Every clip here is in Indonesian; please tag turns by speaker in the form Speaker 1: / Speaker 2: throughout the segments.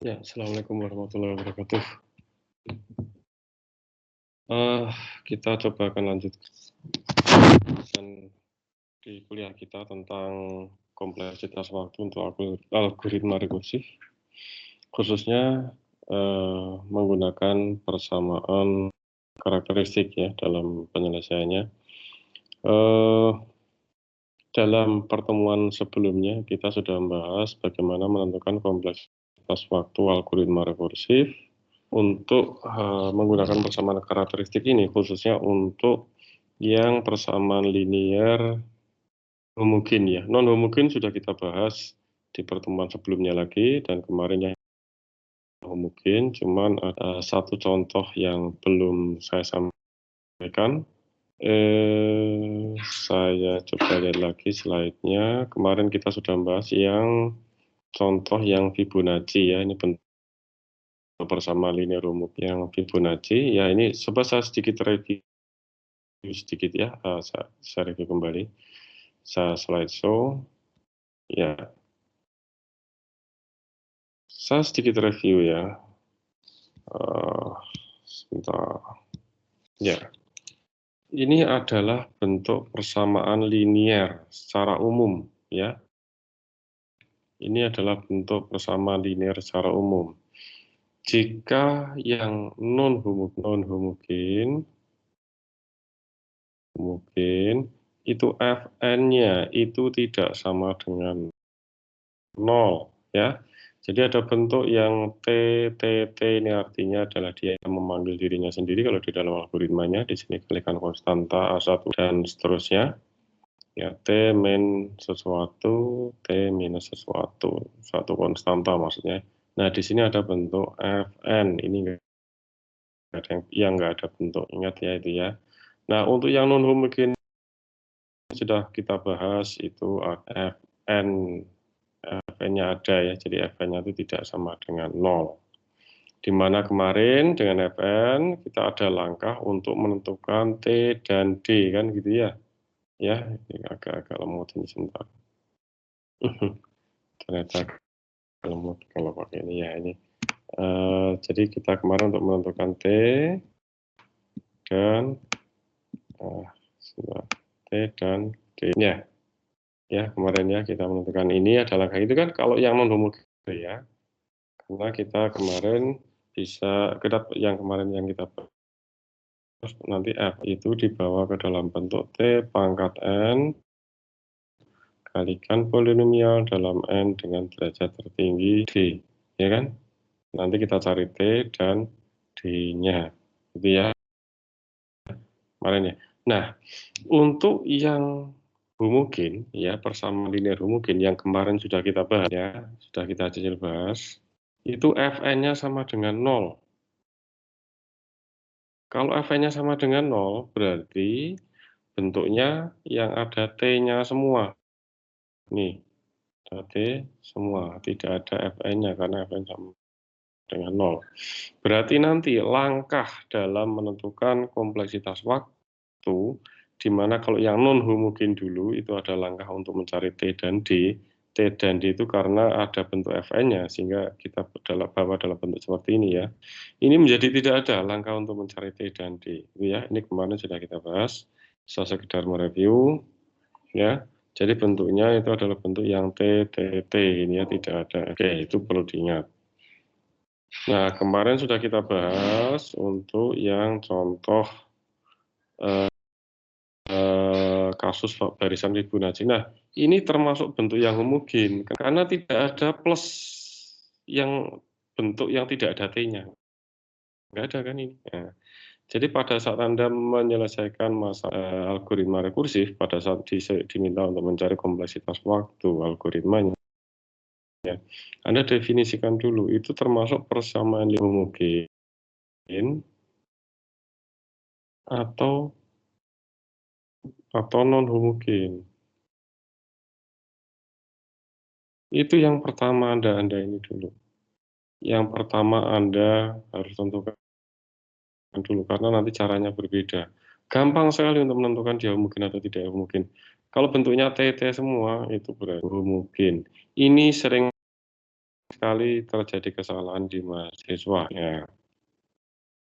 Speaker 1: Ya, assalamualaikum warahmatullahi wabarakatuh. Kita coba akan lanjut pembahasan di kuliah kita tentang kompleksitas waktu untuk algoritma rekursif, khususnya menggunakan persamaan karakteristik ya dalam penyelesaiannya. Dalam pertemuan sebelumnya kita sudah membahas bagaimana menentukan kompleksitas waktu algoritma rekursif untuk menggunakan persamaan karakteristik ini, khususnya untuk yang persamaan linear homogen ya. Non homogen sudah kita bahas di pertemuan sebelumnya lagi, dan kemarin yang homogen, cuman ada satu contoh yang belum saya sampaikan. Saya coba lihat lagi slide-nya. Kemarin kita sudah bahas yang contoh yang Fibonacci ya, ini bentuk bersama linear homogen yang Fibonacci. Ya, ini coba saya sedikit review sedikit ya, saya review kembali. Saya slideshow. Ya, saya sedikit review ya. Sebentar. Ya, ini adalah bentuk persamaan linear secara umum ya. Ini adalah bentuk persamaan linear secara umum. Jika yang non homogen itu Fn-nya itu tidak sama dengan 0 ya. Jadi ada bentuk yang T ini artinya adalah dia memanggil dirinya sendiri kalau di dalam algoritmanya. Di sini kalikan konstanta A1 dan seterusnya. Ya, T min sesuatu, T minus sesuatu, suatu konstanta maksudnya. Nah, di sini ada bentuk Fn, ini enggak ada yang enggak ada bentuk, ingat ya itu ya. Nah, untuk yang non homogen sudah kita bahas itu Fn, Fn-nya ada ya, jadi Fn-nya itu tidak sama dengan 0. Di mana kemarin dengan Fn kita ada langkah untuk menentukan T dan D kan gitu ya. Ya, ini agak-agak lemot ini sebentar. Ternyata lemot kalau pakai ini ya ini. Jadi kita kemarin untuk menentukan T dan T dan D ya. Ya, kemarin ya kita menentukan ini adalah kayak itu kan kalau yang non homogen ya. Karena kita kemarin bisa yang kemarin yang kita bahas nanti F itu dibawa ke dalam bentuk T pangkat N kalikan polinomial dalam N dengan derajat tertinggi D, ya kan? Nanti kita cari T dan D-nya, gitu ya, kemarin ya. Nah, untuk yang homogen, ya persamaan linear homogen yang kemarin sudah kita bahas ya, sudah kita cicil bahas, itu Fn-nya sama dengan 0. Kalau Fn-nya sama dengan 0, berarti bentuknya yang ada T-nya semua. Nih, ada T semua, tidak ada Fn-nya karena Fn sama dengan 0. Berarti nanti langkah dalam menentukan kompleksitas waktu, di mana kalau yang non homogen dulu itu ada langkah untuk mencari T dan D. T dan D itu karena ada bentuk Fn-nya, sehingga kita bawa dalam bentuk seperti ini ya. Ini menjadi tidak ada langkah untuk mencari T dan D. Ya, ini kemarin sudah kita bahas. Saya sekedar mereview ya. Jadi bentuknya itu adalah bentuk yang T, T, T ini ya, tidak ada. Oke, itu perlu diingat. Nah, kemarin sudah kita bahas untuk yang contoh kasus barisan Fibonacci. Nah, ini termasuk bentuk yang homogen karena tidak ada plus yang bentuk yang tidak ada T-nya. Nggak ada kan ini. Nah, jadi pada saat Anda menyelesaikan masalah algoritma rekursif, pada saat diminta untuk mencari kompleksitas waktu algoritmanya, ya, Anda definisikan dulu, itu termasuk persamaan homogen atau non homogen. Itu yang pertama Anda ini dulu. Yang pertama Anda harus tentukan dulu, karena nanti caranya berbeda. Gampang sekali untuk menentukan dia homogen atau tidak homogen. Kalau bentuknya T semua, itu berarti homogen. Ini sering sekali terjadi kesalahan di mahasiswa, ya.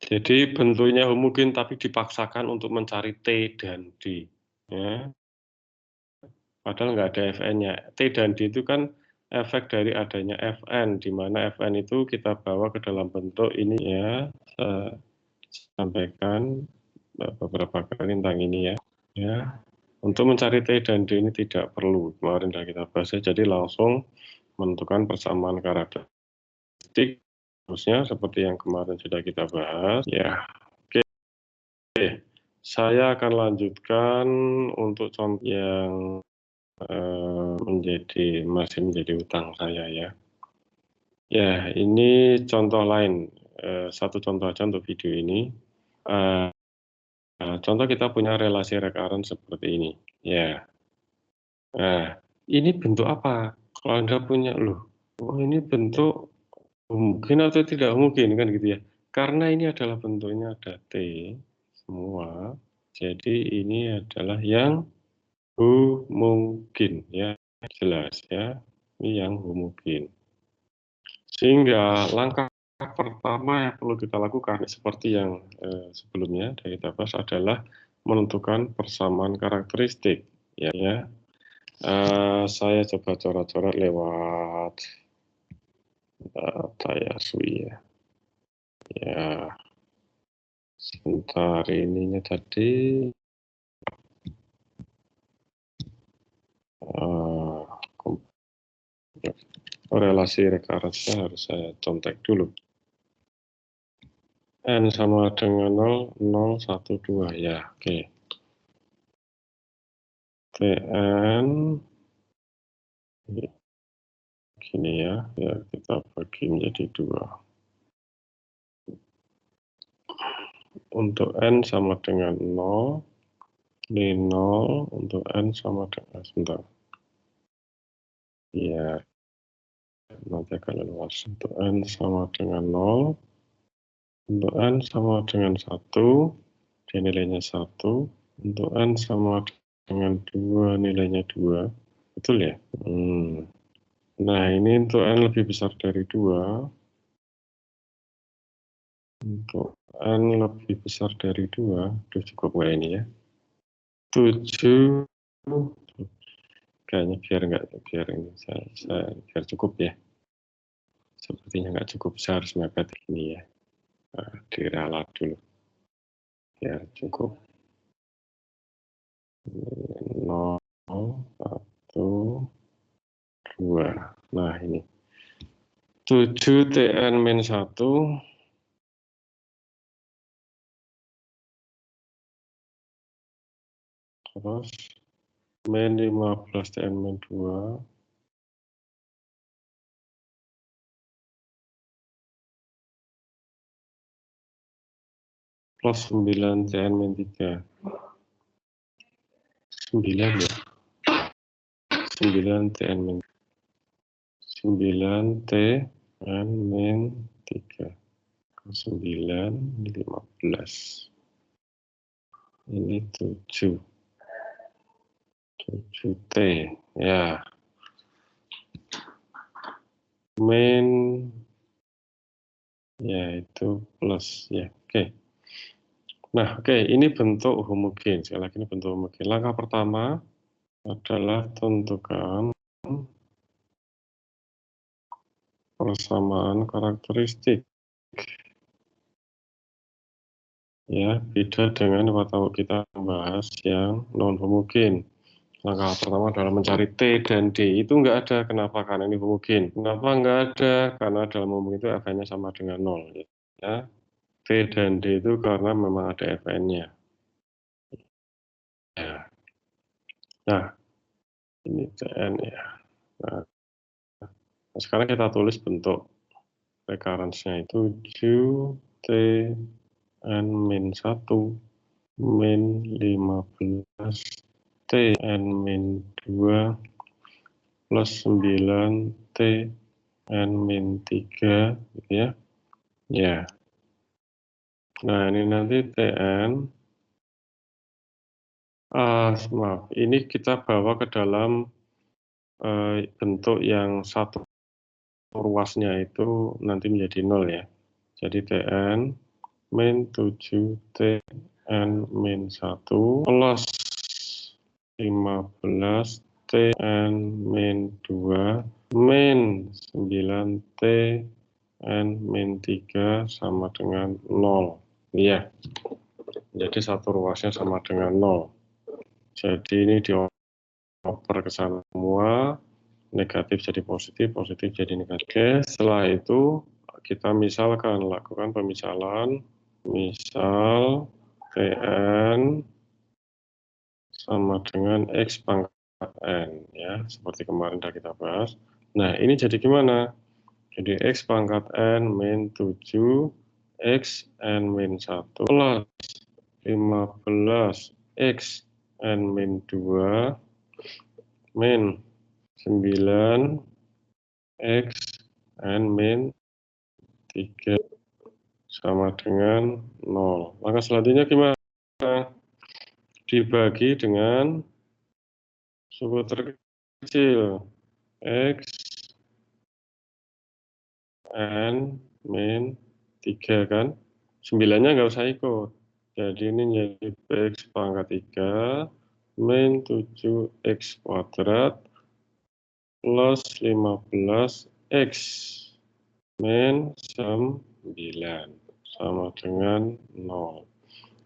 Speaker 1: Jadi bentuknya homogen tapi dipaksakan untuk mencari T dan D, ya. Padahal nggak ada Fn-nya. T dan D itu kan efek dari adanya Fn, di mana Fn itu kita bawa ke dalam bentuk ini ya, saya sampaikan beberapa kali tentang ini ya. Ya, untuk mencari T dan D ini tidak perlu, kemarin sudah kita bahas, jadi langsung menentukan persamaan karakteristik, harusnya seperti yang kemarin sudah kita bahas. Ya, oke. Saya akan lanjutkan untuk contoh yang masih menjadi utang saya ya. Ya, ini contoh lain, satu contoh aja untuk video ini. Contoh kita punya relasi recurrent seperti ini, ya. Nah, ini bentuk apa? Kalau Anda punya, loh, oh ini bentuk homogen atau tidak homogen kan gitu ya. Karena ini adalah bentuknya ada T semua, jadi ini adalah yang homogen ya, jelas ya, ini yang homogen. Sehingga langkah pertama yang perlu kita lakukan seperti yang sebelumnya kita bahas adalah menentukan persamaan karakteristik ya. Saya coba coret-coret lewat Tayasui ya. Ya, sebentar ininya tadi. Relasi recurrence harus saya contek dulu. N sama dengan 0, 0, 1, 2 ya, oke. Tn gini ya, kita bagi menjadi 2. Untuk N sama dengan 0, ini 0, untuk N sama dengan, sebentar. Ya, nanti akan luas. Untuk N sama dengan 0, untuk N sama dengan 1, dia nilainya 1, untuk N sama dengan 2, nilainya 2, betul ya? Nah, ini untuk N lebih besar dari 2, untuk N lebih besar dari 2, itu cukup nggak ini ya? 7, kayaknya biar ini biar cukup ya. Sepertinya nggak cukup, saya harus mepet ini ya. Diralat dulu biar cukup. 0, 1, 2. Nah ini 7 Tn min 1 terus min 15 Tn min 2 plus 9 Tn min 3. 9 ya, 9 Tn min 9 Tn min 3 9 15, ini 7 T ya, min ya itu plus ya, oke. Nah, oke, ini bentuk homogen. Sekali lagi ini bentuk homogen. Langkah pertama adalah tentukan persamaan karakteristik. Ya, beda dengan waktu kita membahas yang non homogen. Langkah pertama adalah mencari T dan D. Itu nggak ada. Kenapa? Karena ini homogen. Kenapa nggak ada? Karena dalam homogen itu Fn-nya sama dengan 0. Ya. T dan D itu karena memang ada Fn-nya. Ya. Nah, ini Tn ya. Nah, sekarang kita tulis bentuk recurrence-nya itu 7 T N min 1 min 15 T N min 2 plus 9 T N min 3 gitu ya. Ya. Nah, ini nanti Tn maaf, ini kita bawa ke dalam bentuk yang satu ruasnya itu nanti menjadi 0 ya. Jadi Tn min 7 Tn min 1 plus 15 Tn min 2 min 9 Tn min 3 sama dengan 0. Iya. Jadi satu ruasnya sama dengan 0. Jadi ini dioper ke sana semua, negatif jadi positif, positif jadi negatif. Oke, setelah itu kita misalkan, lakukan pemisalan, misal Tn sama dengan X pangkat N, ya, seperti kemarin sudah kita bahas. Nah, ini jadi gimana? Jadi X pangkat N min 7, X N min 1 plus 15 X N min 2 min 9 X N min 3 sama dengan 0. Maka selanjutnya gimana? Dibagi dengan suku terkecil X N min 3 kan? 9-nya nggak usah ikut. Jadi ini jadi X pangkat 3 min 7X kuadrat plus 15X min 9 sama dengan 0.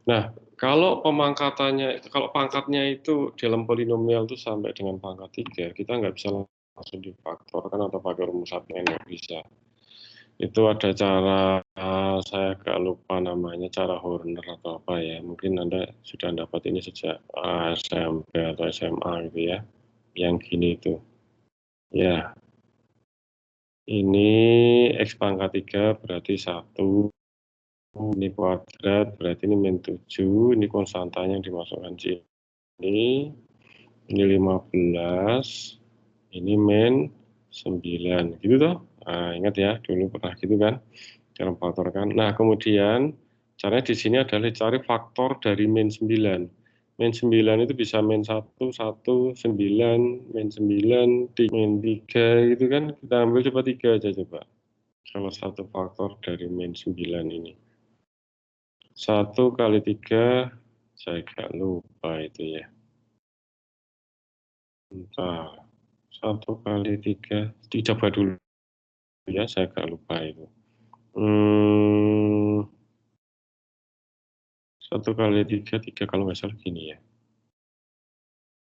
Speaker 1: Nah, kalau pangkatnya itu dalam polinomial itu sampai dengan pangkat 3, kita nggak bisa langsung difaktorkan atau pakai rumus satunya, nggak bisa. Itu ada cara, saya agak lupa namanya, cara Horner atau apa ya. Mungkin Anda sudah dapat ini sejak SMP atau SMA gitu ya, yang gini itu. Ya, ini X pangkat 3 berarti 1. Ini kuadrat berarti ini min 7, ini konstantanya yang dimasukkan sini, ini 15, ini min 9, gitu toh? Nah, ingat ya, dulu pernah gitu kan, cara memfaktorkan. Nah, kemudian caranya di sini adalah cari faktor dari min 9. Min 9 itu bisa min 1, 1, 9, min 9, min 3 gitu kan, kita ambil coba 3 aja coba. Salah satu faktor dari min 9 ini. 1 kali 3, saya agak lupa itu ya. Bentar, 1 kali 3, dicoba dulu ya, saya agak lupa itu. 1 kali 3, 3 kalau nggak salah gini ya.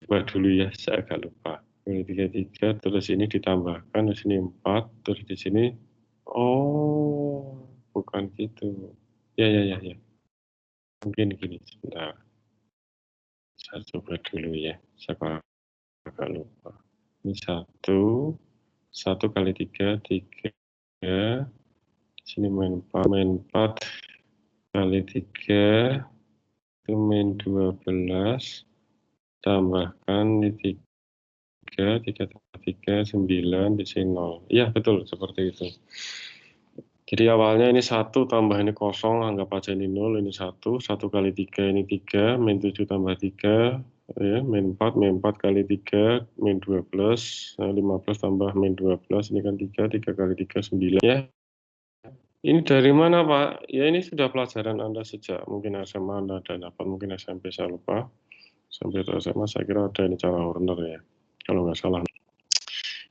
Speaker 1: Coba dulu ya, saya agak lupa. Kali 3, 3, terus ini ditambahkan, di sini 4, terus di sini, oh, bukan gitu. Ya, ya, ya, ya. Mungkin gini, sebentar. Saya coba dulu ya, saya agak lupa. Ini 1 kali 3, 3, di sini min 4 kali 3, itu min 12, tambahkan ini 3 tambah 3, 9, di sini 0. Iya, betul, seperti itu. Jadi awalnya ini 1 tambah ini 0, anggap aja ini 0, ini 1 kali 3 ini 3, min 7 tambah 3, ya, min 4 kali 3, min 12, 15 tambah min 12, ini kan 3 kali 3, 9, ya. Ini dari mana Pak? Ya ini sudah pelajaran Anda sejak mungkin SMA Anda ada dapat, mungkin SMP saya lupa. SMP atau SMA saya kira ada ini cara Horner ya, kalau nggak salah.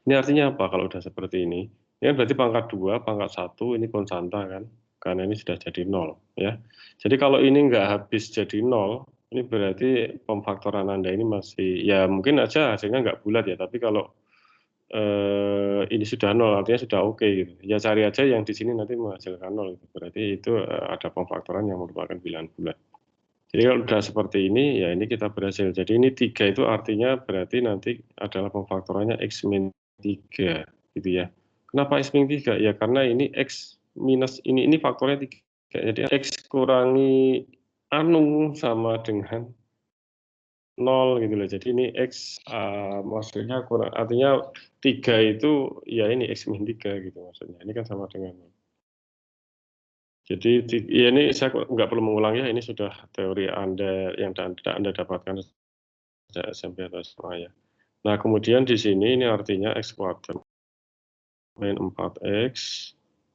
Speaker 1: Ini artinya apa kalau udah seperti ini? Ini kan berarti pangkat 2, pangkat 1 ini konstanta kan? Karena ini sudah jadi 0 ya. Jadi kalau ini nggak habis jadi 0, ini berarti pemfaktoran Anda ini masih, ya mungkin aja hasilnya nggak bulat ya, tapi kalau ini sudah 0 artinya sudah oke gitu. Ya cari aja yang di sini nanti menghasilkan 0 gitu. Berarti itu ada pemfaktoran yang merupakan bilangan bulat. Jadi kalau sudah seperti ini, ya ini kita berhasil. Jadi ini 3 itu artinya berarti nanti adalah pemfaktorannya X min 3 gitu ya. Kenapa X min 3? Ya karena ini X minus ini faktornya 3. Jadi X kurangi anu sama dengan 0 gitu loh. Jadi ini X, maksudnya artinya 3 itu ya ini X min 3 gitu maksudnya. Ini kan sama dengan 0. Jadi ya ini saya nggak perlu mengulang ya, ini sudah teori Anda yang Anda dapatkan sejak SMP atau SMA ya. Nah kemudian di sini ini artinya X kuadrat min 4x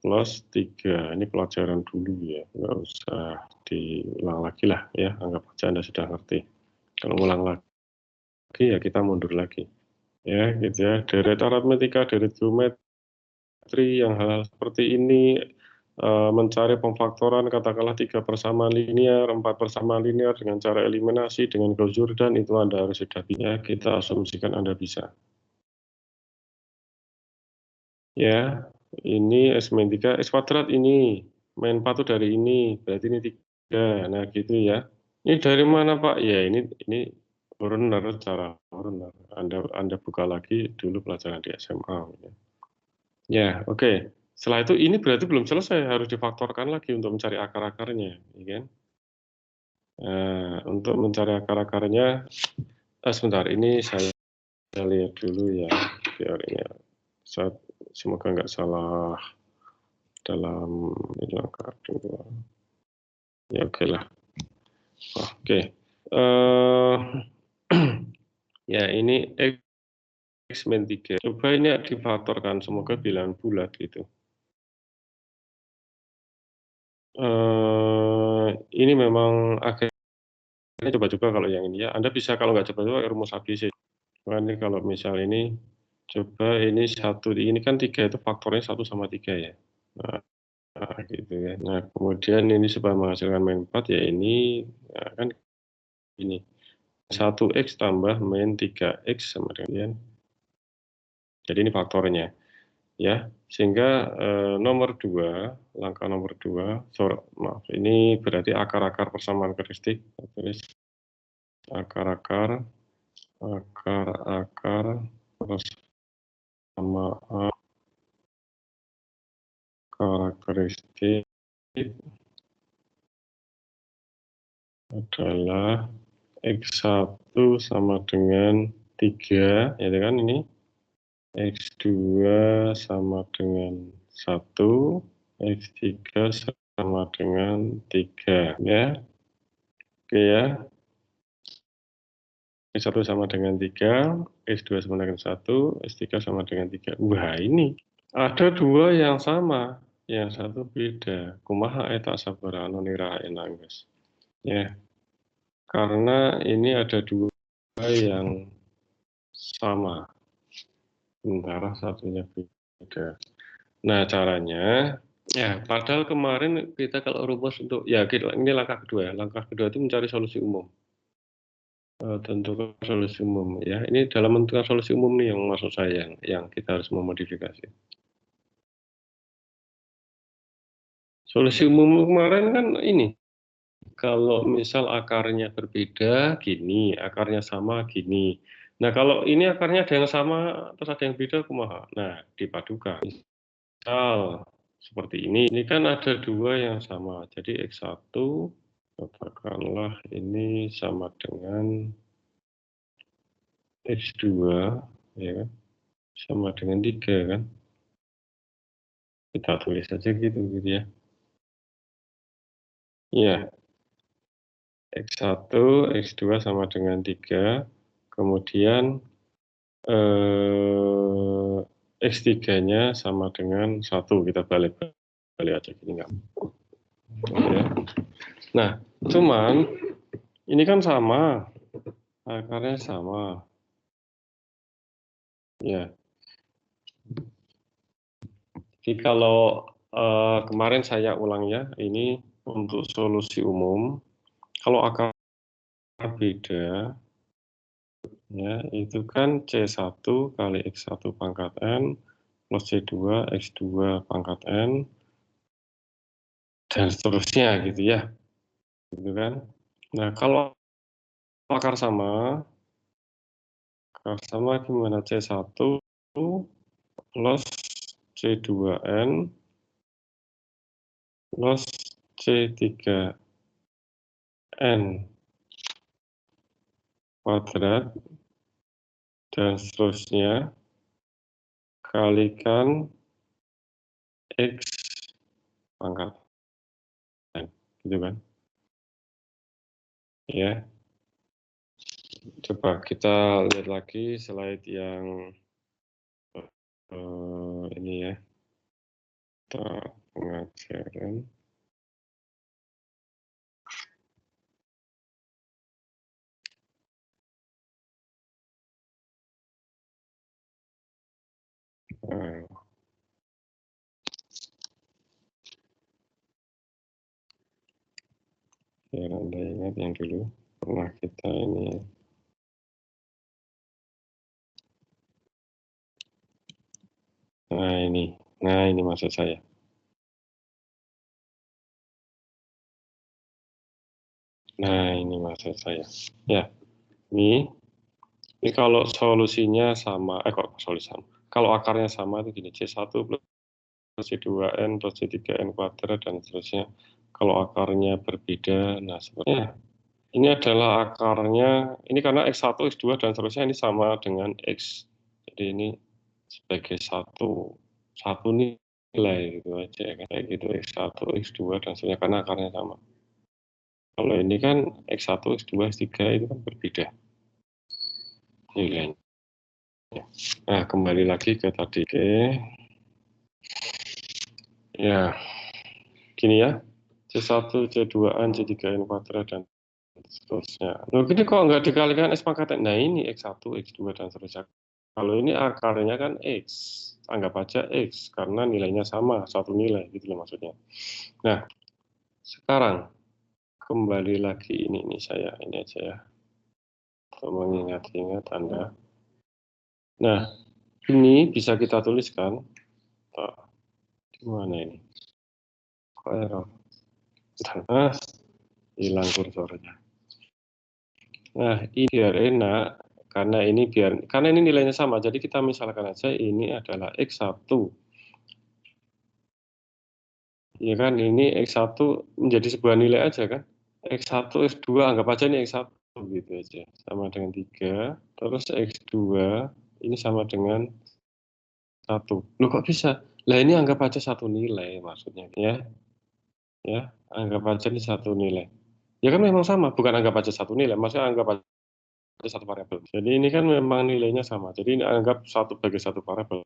Speaker 1: plus 3. Ini pelajaran dulu ya, nggak usah diulang lagi lah ya, anggap aja Anda sudah ngerti. Kalau ulang lagi ya kita mundur lagi. Ya, gitu ya. Deret aritmetika, deret geometri, yang hal-hal seperti ini, mencari pemfaktoran, katakanlah 3 persamaan linear, 4 persamaan linear dengan cara eliminasi, dengan Gauss-Jordan, itu Anda harus sudah bisa. Kita asumsikan Anda bisa. Ya, ini S min 3, X kuadrat ini, min 4 itu dari ini, berarti ini 3. Nah, gitu ya. Ini dari mana, Pak? Ya, ini Horner, cara Horner. Anda buka lagi dulu pelajaran di SMA. Ya, oke. Setelah itu ini berarti belum selesai, harus difaktorkan lagi untuk mencari akar-akarnya, ya kan? Nah, untuk mencari akar-akarnya, sebentar, ini saya lihat dulu ya teorinya. Semoga nggak salah dalam langkah 2. Ya, oke lah. Oke. Eh, ya, ini X min 3. Coba ini difaktorkan, semoga bilangan bulat gitu. Ini memang agak coba-coba kalau yang ini ya. Anda bisa kalau nggak coba-coba rumus ABC. Nah, ini kalau misal ini coba ini 1, ini kan 3 itu faktornya 1 sama 3 ya. Nah, gitu ya. Nah, kemudian ini supaya menghasilkan min 4 ya ini ya kan ini 1x tambah min 3x sama dengan jadi ini faktornya ya. Sehingga nomor 2, langkah nomor 2, maaf ini berarti akar-akar persamaan karakteristik. Tulis akar-akar persamaan karakteristik adalah X1 sama dengan 3, ya kan ini. X2 sama dengan 1, X3 sama dengan 3, ya. Oke ya. X1 sama dengan 3, X2 sama dengan 1, X3 sama dengan 3. Wah, ini ada 2 yang sama, yang satu beda. Kumaha eta sabaraha anu nirahaken guys. Ya, karena ini ada 2 yang sama, sementara satunya beda. Nah, caranya, ya padahal kemarin kita kalau rumus untuk, ya ini langkah kedua ya. Langkah kedua itu mencari solusi umum. Tentukan solusi umum ya. Ini dalam menentukan solusi umum nih yang maksud saya yang kita harus memodifikasi. Solusi umum kemarin kan ini, kalau misal akarnya berbeda gini, akarnya sama gini. Nah, kalau ini akarnya ada yang sama terus ada yang beda kumaha? Nah, dipadukan. Misal seperti ini kan ada 2 yang sama. Jadi X1 katakanlah ini sama dengan X2 ya kan, sama dengan 3 kan. Kita tulis saja gitu ya. Iya, X1, X2 sama dengan 3, kemudian X3-nya sama dengan 1, kita balik aja gini nggak. Ya. Nah, cuman ini kan sama, akarnya sama. Ya. Jadi kalau kemarin saya ulang ya, ini untuk solusi umum, kalau akar beda, ya itu kan C1 kali X1 pangkat N plus C2 X2 pangkat N dan seterusnya gitu ya, gitu kan. Nah, kalau akar sama gimana? C1 plus C2N plus C3N kuadrat dan seterusnya kalikan X pangkat N, gitu kan. Ya, coba kita lihat lagi slide yang ini ya, pengajaran. Biar Anda ingat yang dulu pernah kita ini. Nah ini maksud saya. Nah ini maksud saya. Ya, ini kalau solusinya sama, kok solusi sama. Kalau akarnya sama itu gini, C1 plus C2N plus C3N kuadrat dan seterusnya. Kalau akarnya berbeda, nah sebenarnya ini adalah akarnya, ini karena X1, X2 dan seterusnya ini sama dengan X. Jadi ini sebagai satu nilai gitu aja kan. Kayak gitu X1, X2 dan seterusnya karena akarnya sama. Kalau ini kan X1, X2, X3 itu kan berbeda nilainya. Nah, kembali lagi ke tadi. Oke. Ya, gini ya. C1, C2N, C3N kuadrat dan seterusnya. Loh, gini kok nggak dikalikan X pangkat N? Nah, ini X1, X2 dan seterusnya. Kalau ini akarnya kan X, anggap aja X karena nilainya sama, satu nilai gitu loh maksudnya. Nah, sekarang kembali lagi ini saya ini aja ya. Untuk mengingat-ingat Anda. Nah, ini bisa kita tuliskan. Gimana ini? Kok error? Nah, hilang kursornya. Nah, ini biar enak karena ini nilainya sama. Jadi kita misalkan aja ini adalah X1. Ya kan, ini X1 menjadi sebuah nilai aja kan. X1, X2 anggap aja ini X1 gitu aja. Sama dengan 3. Terus X2 ini sama dengan 1. Loh kok bisa? Lah ini anggap aja satu nilai maksudnya ya. Ya, anggap aja ini satu nilai. Ya kan memang sama, bukan anggap aja satu nilai, maksudnya anggap aja satu variabel. Jadi ini kan memang nilainya sama. Jadi ini anggap satu sebagai satu variabel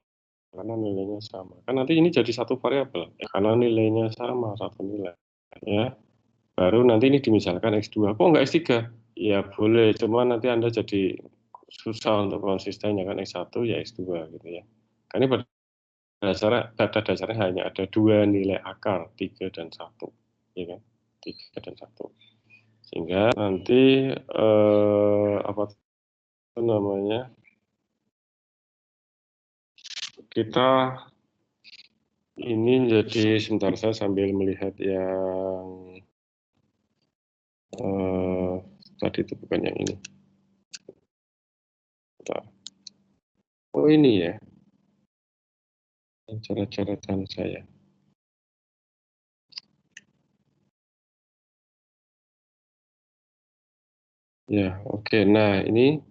Speaker 1: karena nilainya sama. Kan nanti ini jadi satu variabel karena nilainya sama, satu nilai. Ya, baru nanti ini dimisalkan X2. Kok nggak X3? Ya boleh, cuma nanti Anda jadi susah untuk konsistennya kan X1 ya X2 gitu ya. Karena pada dasarnya hanya ada dua nilai akar, 3 dan 1. Ya kan? 3 dan 1. Sehingga nanti apa namanya? Kita ini jadi sebentar saya sambil melihat yang tadi itu bukan yang ini. Bentar. Oh ini ya, cara-caratan saya. Ya, oke. Nah ini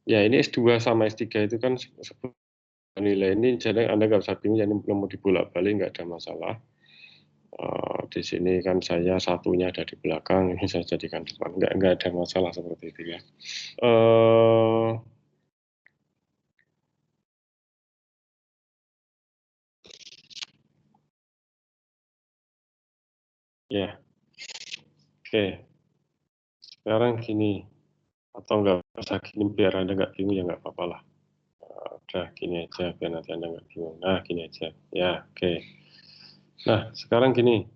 Speaker 1: ya ini S2 sama S3 itu kan nilai ini, jadi Anda nggak usah bingung, jadi mau dibolak-balik nggak ada masalah. Di sini kan saya satunya ada di belakang, ini saya jadikan depan, nggak ada masalah seperti itu ya. Ya, oke. Sekarang gini, atau nggak usah gini, biar Anda nggak bingung ya nggak apa-apa lah. Udah gini aja, biar nanti Anda nggak bingung. Nah, gini aja. Ya, oke. Nah, sekarang gini.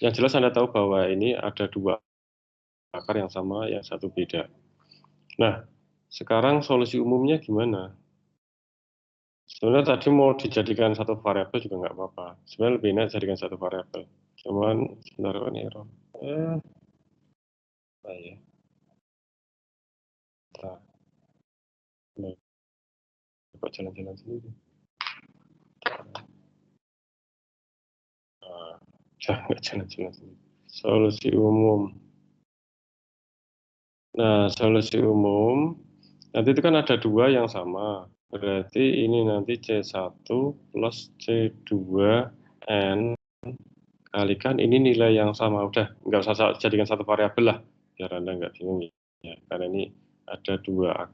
Speaker 1: Yang jelas Anda tahu bahwa ini ada dua akar yang sama, yang satu beda. Nah, sekarang solusi umumnya gimana? Sebenarnya tadi mau dijadikan satu variabel juga nggak apa-apa. Sebenarnya lebih enak jadikan satu variabel. Cuman sebentar ini error. Ya. Nah, nah, coba jalan-jalan sendiri. Nah, nggak jalan-jalan sendiri. Solusi umum. Nah, solusi umum, nanti itu kan ada dua yang sama. Berarti ini nanti C1 plus C2N kalikan ini nilai yang sama. Udah, nggak usah jadikan satu variabel lah, biar Anda nggak bingung. Ya, karena ini ada dua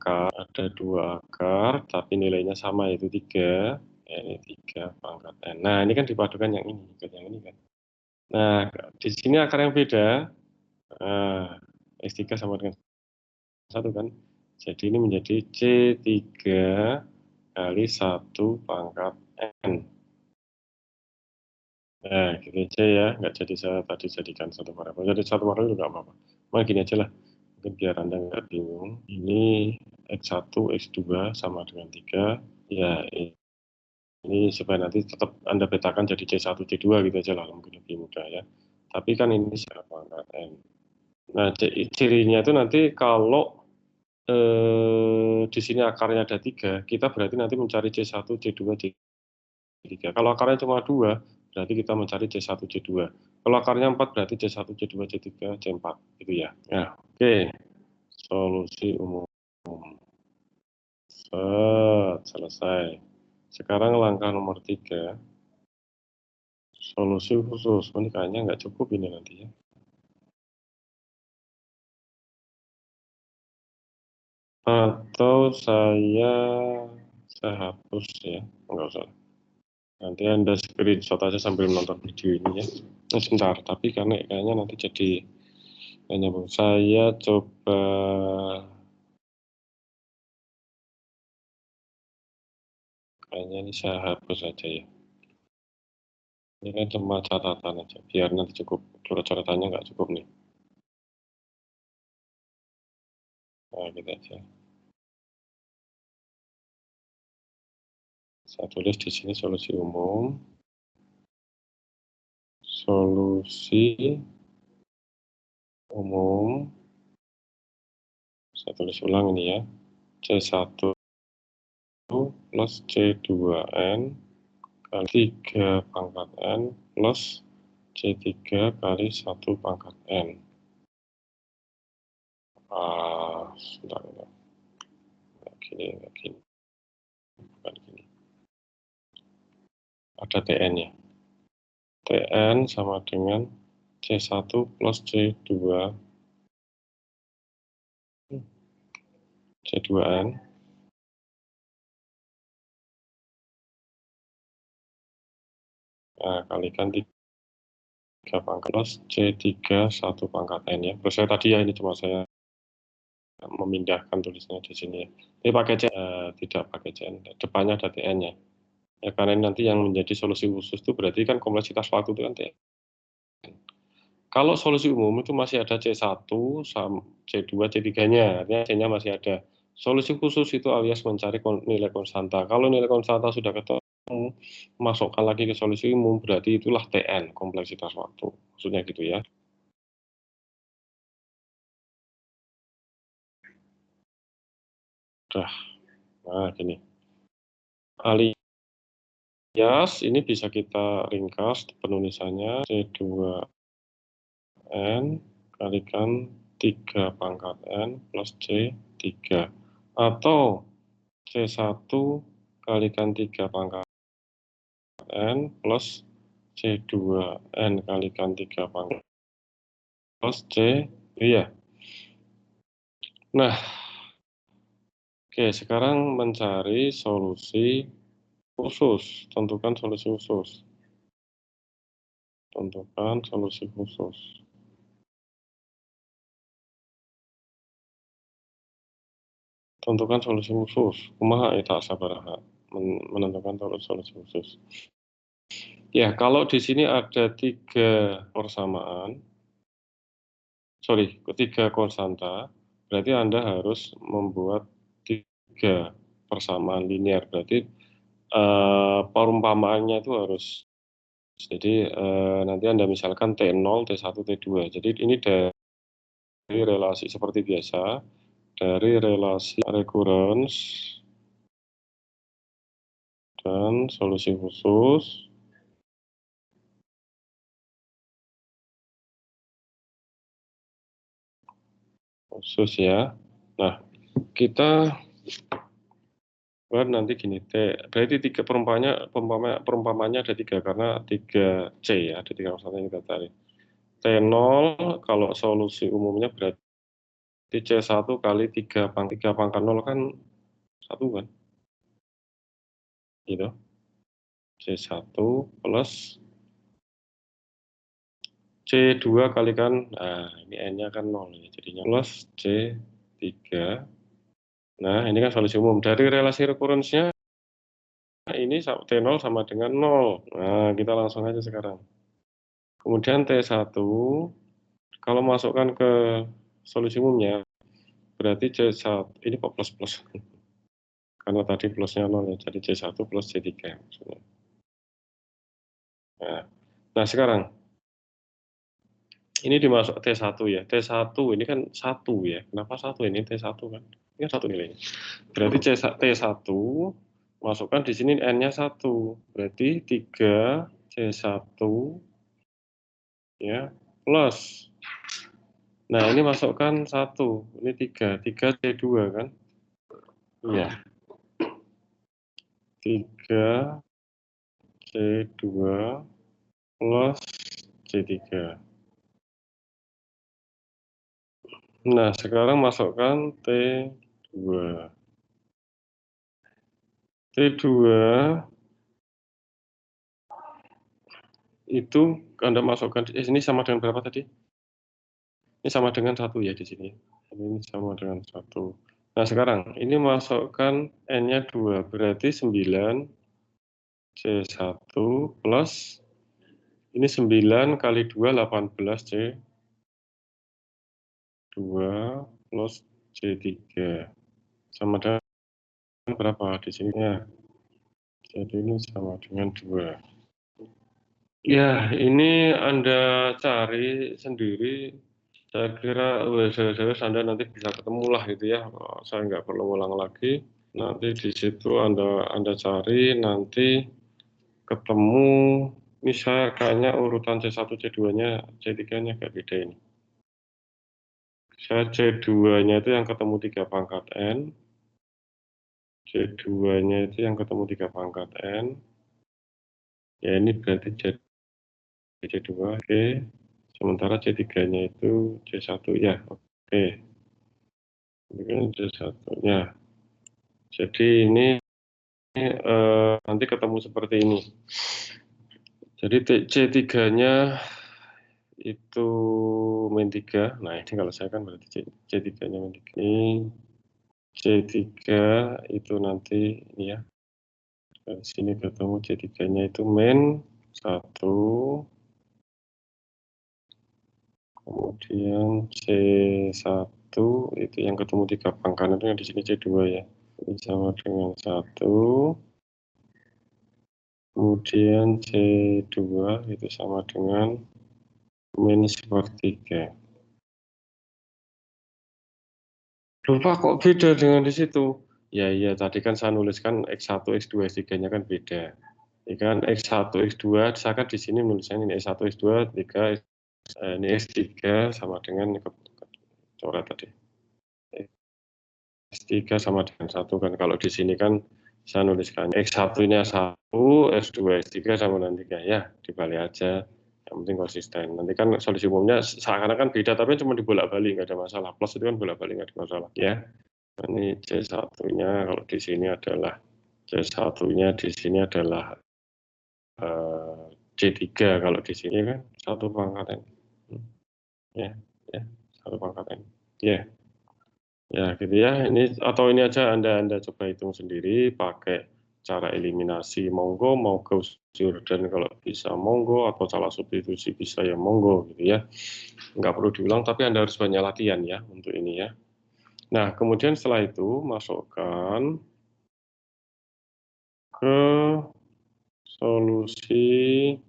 Speaker 1: akar, tapi nilainya sama, yaitu 3. Ya, ini 3 pangkat N. Nah, ini kan dipadukan yang ini, ikut yang ini kan. Nah, di sini akar yang beda, nah, X3 sama dengan 1 kan. Jadi ini menjadi C3 kali 1 pangkat N. Nah, gini aja ya, nggak jadi saya tadi jadikan satu variabel. Jadi satu variabel juga apa-apa. Nah, gini aja lah. Mungkin biar Anda nggak bingung. Ini X1, X2 sama dengan 3. Ya, ini supaya nanti tetap Anda petakan jadi C1, C2 gitu aja lah. Mungkin lebih mudah ya. Tapi kan ini secara pangkat N. Nah, cirinya itu nanti kalau di sini akarnya ada 3, kita berarti nanti mencari C1, C2, C3. Kalau akarnya cuma 2, berarti kita mencari C1, C2. Kalau akarnya 4, berarti C1, C2, C3, C4. Gitu ya. Nah, oke. Solusi umum. Selesai. Sekarang langkah nomor 3. Solusi khusus. Oh, ini kayaknya nggak cukup ini nanti ya. Atau saya hapus ya. Nggak usah. Nanti Anda screenshot aja sambil menonton video ini ya. Nah, sebentar, tapi karena kayaknya nanti jadi nyambung. Saya coba kayaknya ini saya hapus aja ya. Ini kan cuma catatan aja, biar nanti cukup. Kalau catatannya nggak cukup nih. Nah, gitu aja. Saya tulis di sini solusi umum. Solusi umum. Saya tulis ulang ini ya. C1 plus C2N kali 3 pangkat N plus C3 kali 1 pangkat N. Sebentar. Nggak gini. Bukan gini. Ada TN-nya. TN sama dengan C1 plus C2. C2N. Nah, kalikan 3 pangkat plus C3 1 pangkat N ya. Terus saya tadi ya, ini cuma saya memindahkan tulisnya di sini ya. Ini pakai C, tidak pakai CN. Depannya ada TN-nya. Ya, karena ini nanti yang menjadi solusi khusus itu berarti kan kompleksitas waktu itu kan TN. Kalau solusi umum itu masih ada C1, C2, C3-nya, artinya C-nya masih ada. Solusi khusus itu alias mencari nilai konstanta. Kalau nilai konstanta sudah ketemu, masukkan lagi ke solusi umum, berarti itulah TN, kompleksitas waktu. Maksudnya gitu ya. Udah, nah gini. Alias ini bisa kita ringkas penulisannya C2N kalikan 3 pangkat N plus C3. Atau C1 kalikan 3 pangkat N plus C2N kalikan 3 pangkat plus C. Iya. Nah, oke, sekarang mencari solusi khusus. Tentukan solusi khusus. Tentukan solusi khusus. Tentukan solusi khusus. Kumaha tak sabar menentukan solusi khusus. Ya, kalau di sini ada 3 persamaan, ketiga konstanta, berarti Anda harus membuat 3 persamaan linear. Berarti perumpamaannya itu harus, jadi nanti Anda misalkan T0, T1, T2. Jadi ini dari relasi seperti biasa, dari relasi recurrence dan solusi khusus. Khusus ya. Nah, kita nanti gini, berarti 3 perumpamannya ada 3 karena 3C ya, ada 3 konstanta yang kita cari. T0 kalau solusi umumnya berarti Di C1 kali 3 pangkat 0 kan 1 kan? Gitu. C1 plus C2 kalikan, nah ini N-nya kan 0 ya, jadinya plus C3. Nah, ini kan solusi umum. Dari relasi rekurrensinya, ini T0 sama dengan 0. Nah, kita langsung aja sekarang. Kemudian T1, kalau masukkan ke solusi umumnya, berarti C1, ini kok plus-plus? Karena tadi plusnya 0 ya, jadi C1 plus C3 maksudnya. Nah, sekarang ini dimasuk T1 ya. T1 ini kan 1 ya. Kenapa 1 ini T1 kan? Ini kan 1 nilainya. Berarti T1 masukkan di sini N-nya 1. Berarti 3 C1 ya plus. Nah, ini masukkan 1. Ini 3 C2 kan? Iya. 3 C2 plus C3. Nah, sekarang masukkan T2. T2 itu Anda masukkan, ini sama dengan berapa tadi? Ini sama dengan 1 ya di sini. Ini sama dengan 1. Nah, sekarang ini masukkan N-nya 2, berarti 9 C1 plus, ini 9 kali 2, 18 C2 plus C3. Sama dengan berapa di sini? Ya, jadi ini sama dengan 2. Ya, ini Anda cari sendiri. Saya kira Anda nanti bisa ketemu lah gitu ya. Saya nggak perlu ulang lagi. Nanti di situ Anda cari, nanti ketemu. Ini saya kayaknya urutan C1, C2-nya, C3-nya agak beda ini. Saya C2-nya itu yang ketemu 3 pangkat N. C2-nya itu yang ketemu 3 pangkat N. Ya, ini berarti C2, oke. Sementara C3-nya itu C1, ya, oke. Ini C1-nya. Jadi ini nanti ketemu seperti ini. Jadi C3-nya itu min 3. Nah, ini kalau saya kan berarti C3-nya min 3. Ini C3 itu nanti ini ya. Dari sini ketemu C3-nya itu min 1. Kemudian C1 itu yang ketemu 3 pangkat itu yang di sini C2 ya. Ini sama dengan 1. Kemudian C2 itu sama dengan min sepertiga. Lupa kok beda dengan di situ? Ya iya, tadi kan saya nuliskan X1, X2, X3-nya kan beda. Ya kan X1, X2, saya kan di sini nulisnya ini X1, X2, 3, ini X3 sama dengan coret tadi. X3 sama dengan 1 kan. Kalau di sini kan saya nuliskan X1-nya 1, X2, X3 sama dengan 3. Ya, dibalik aja. Yang penting konsisten. Nanti kan solusi umumnya seakan-akan beda, tapi cuma dibolak-balik, nggak ada masalah. Plus itu kan bolak-balik, nggak ada masalah. Ya, ini C1-nya kalau di sini adalah C1-nya di sini adalah C3 kalau di sini kan 1 pangkat N. Ya, ya, 1 pangkat N. Ya. Ya gitu ya, ini atau ini aja Anda coba hitung sendiri pakai cara eliminasi monggo, mau Gauss Jordan kalau bisa monggo, atau salah substitusi bisa ya monggo gitu ya. Nggak perlu diulang, tapi Anda harus banyak latihan ya untuk ini ya. Nah, kemudian setelah itu masukkan ke solusi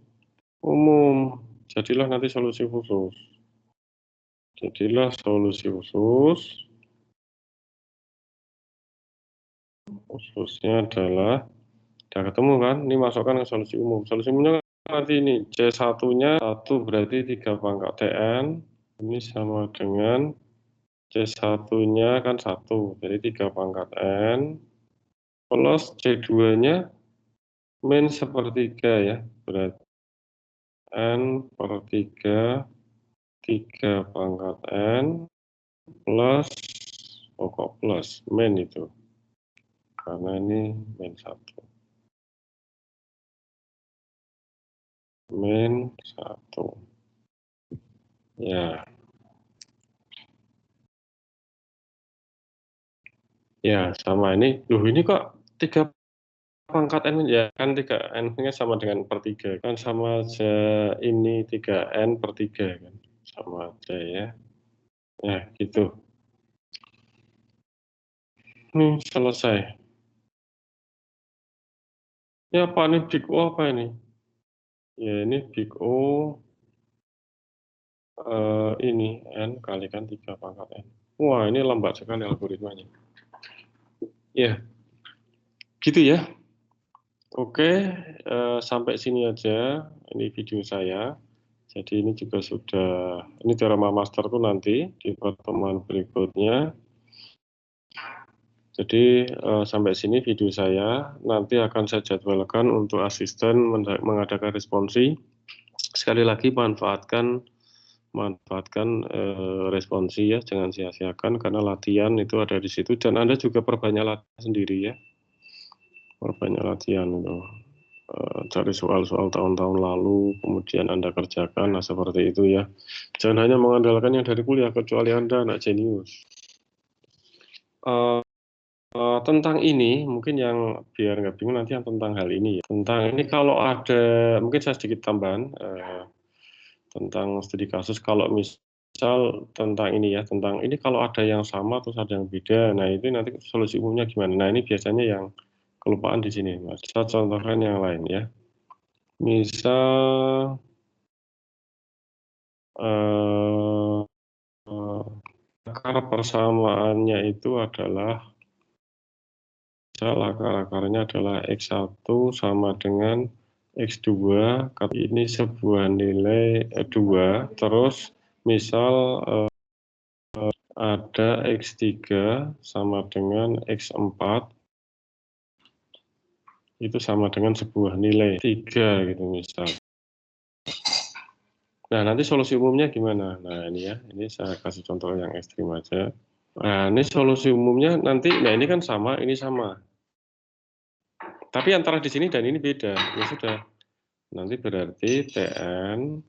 Speaker 1: umum. Jadilah nanti solusi khusus. Jadilah solusi khusus. Khususnya adalah, udah ketemu kan? Ini masukkan ke solusi umum. Solusi umumnya kan nanti ini C1-nya 1 berarti 3 pangkat TN. Ini sama dengan C1-nya kan 1, jadi 3 pangkat N. Plus C2-nya min sepertiga ya. Berarti N per 3, 3 pangkat N. plus, oh kok plus, min itu. Karena ini min 1. Min 1. Ya. Ya, sama ini. Loh, ini kok 3 pangkat N ya kan 3 N-nya sama dengan per 3 kan sama aja ini 3N per 3 kan. Sama aja ya. Ya, gitu. Nih, selesai. Ya, apa nih big O apa ini? Ya, ini big O ini N kalikan 3 pangkat N. Wah, ini lambat sekali algoritmanya. Ya, gitu ya. Oke, sampai sini aja ini video saya. Jadi ini juga sudah, ini teorema master tuh nanti di pertemuan berikutnya. Jadi sampai sini video saya, nanti akan saya jadwalkan untuk asisten mengadakan responsi. Sekali lagi manfaatkan responsi ya, jangan sia-siakan karena latihan itu ada di situ dan Anda juga perbanyak latihan sendiri ya. Perbanyak latihan itu. Cari soal-soal tahun-tahun lalu, kemudian Anda kerjakan, nah seperti itu ya. Jangan hanya mengandalkan yang dari kuliah, kecuali Anda anak jenius. Tentang ini, mungkin yang biar nggak bingung nanti yang tentang hal ini ya. Tentang ini kalau ada, mungkin saya sedikit tambahan tentang studi kasus. Kalau misal tentang ini ya, tentang ini kalau ada yang sama terus ada yang beda, nah itu nanti solusi umumnya gimana? Nah ini biasanya yang kelupaan di sini, Mas. Saya contohkan yang lain ya. Misal eh, akar persamaannya itu adalah misal akar-akarnya adalah X1 sama dengan X2, ini sebuah nilai 2, terus misal ada X3 sama dengan X4, itu sama dengan sebuah nilai 3 gitu misal. Nah, nanti solusi umumnya gimana? Nah, ini ya, ini saya kasih contoh yang ekstrim aja. Nah, ini solusi umumnya nanti, nah ini kan sama, ini sama. Tapi antara di sini dan ini beda. Ya sudah. Nanti berarti Tn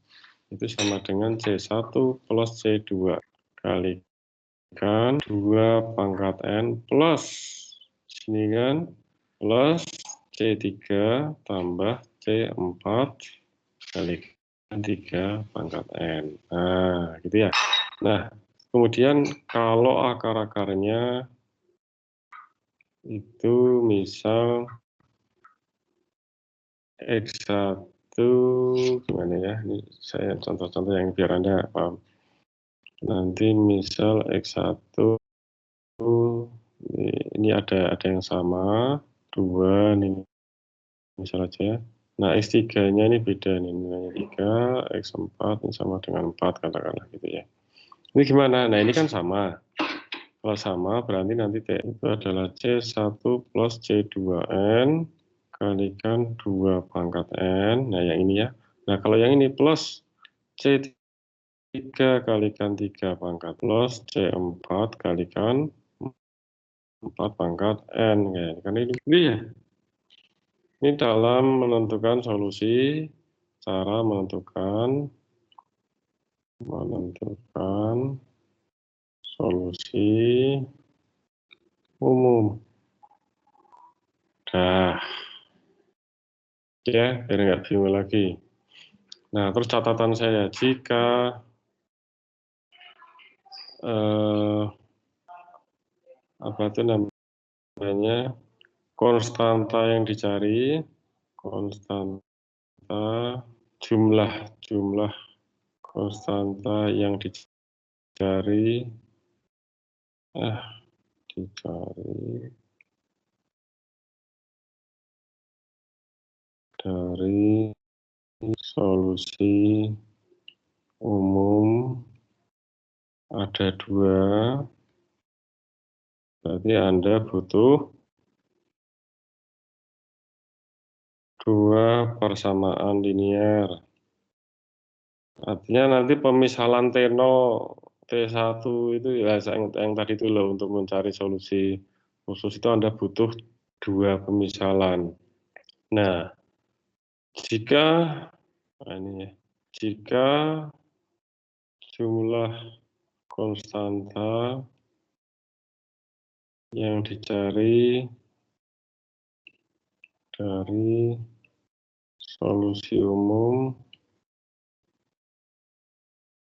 Speaker 1: itu sama dengan C1 plus C2 kalikan 2 pangkat N plus sini kan plus C3 tambah C4 kalikan 3 pangkat N. Nah, gitu ya. Nah, kemudian kalau akar-akarnya itu misal X1 gimana ya? Ini saya contoh-contoh yang biar Anda paham. Nanti misal X1 ini ada yang sama, 2 nih misal aja. Nah, X3-nya ini beda nih, nilainya 3, X4 ini sama dengan 4 katakanlah gitu ya. Ini gimana? Nah, ini kan sama. Kalau sama berarti nanti T itu adalah C1 plus C2N kalikan 2 pangkat N. Nah, yang ini ya. Nah, kalau yang ini plus C3 kalikan 3 pangkat plus C4 kalikan 4 pangkat N. Kan ini ya. Ini dalam menentukan solusi, cara menentukan solusi umum. Dah, ya, biar nggak bingung lagi. Nah, terus catatan saya, jika apa itu namanya konstanta yang dicari, konstanta jumlah konstanta yang dicari dari solusi umum ada 2, berarti Anda butuh 2 persamaan linier. Artinya nanti pemisahan T0 T1 itu ya yang tadi itu loh, untuk mencari solusi khusus itu Anda butuh 2 pemisalan. Nah, jika ini ya, jika jumlah konstanta yang dicari dari solusi umum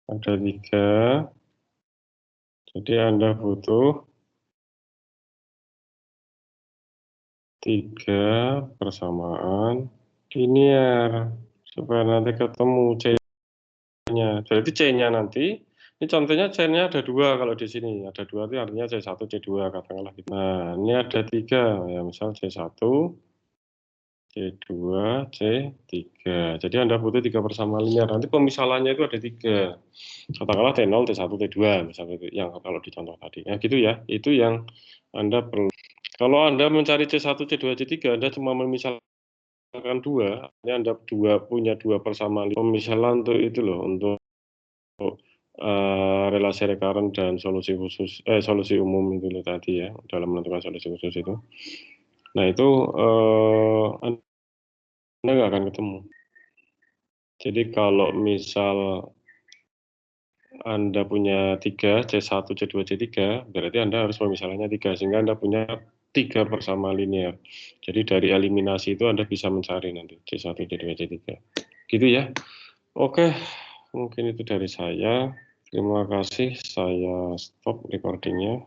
Speaker 1: ada 3, jadi Anda butuh 3 persamaan linear supaya nanti ketemu C-nya. Berarti C-nya nanti, ini contohnya C-nya ada 2 kalau di sini, ada 2 itu artinya C1, C2 katakanlah gitu. Nah, ini ada 3, ya misal C1, C2, C3. Jadi Anda butuh 3 persamaan linear. Nanti pemisalannya itu ada 3. Katakanlah T0, T1, T2 misalnya itu yang kalau di contoh tadi. Nah, gitu ya. Itu yang Anda perlu. Kalau Anda mencari C1, C2, C3, Anda cuma memisalkan 2, ini Anda punya 2 persamaan pemisalan untuk itu loh, untuk relasi recurrent dan solusi khusus, solusi umum itu loh tadi ya, dalam menentukan solusi khusus itu. Nah itu Anda nggak akan ketemu. Jadi kalau misal Anda punya 3, C1, C2, C3, berarti Anda harus pemisalannya 3, sehingga Anda punya 3 persamaan linear. Jadi dari eliminasi itu Anda bisa mencari nanti C1, C2, C3. Gitu ya. Oke, mungkin itu dari saya. Terima kasih, saya stop recordingnya.